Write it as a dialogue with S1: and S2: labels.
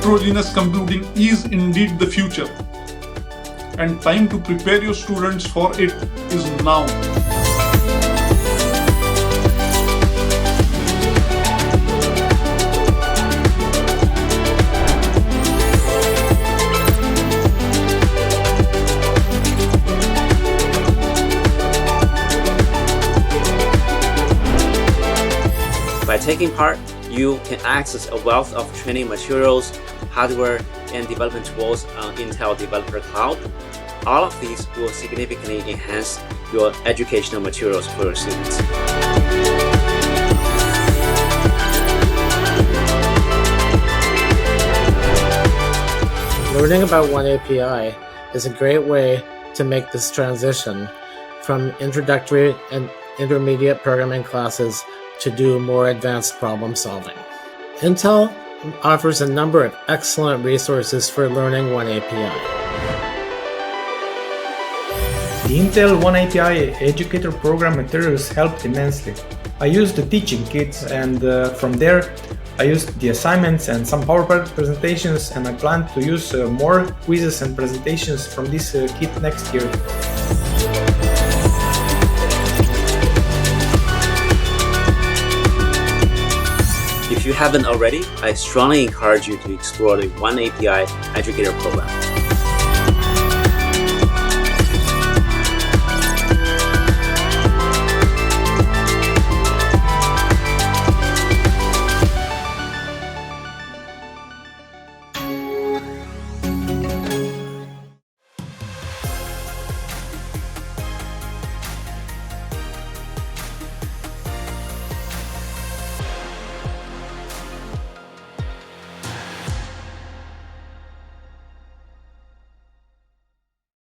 S1: heterogeneous computing is indeed the future, and time to prepare your students for it is now.
S2: By taking part, you can access a wealth of training materials, hardware, and development tools on Intel Developer Cloud. All of these will significantly enhance your educational materials for your students.
S3: Learning about oneAPI is a great way to make this transition from introductory and intermediate programming classes to do more advanced problem solving. Intel offers a number of excellent resources for learning oneAPI.
S4: The Intel oneAPI Educator Program materials helped immensely. I used the teaching kits, and from there I used the assignments and some PowerPoint presentations, and I plan to use more quizzes and presentations from this kit next year.
S2: If you haven't already, I strongly encourage you to explore the oneAPI Educator Program.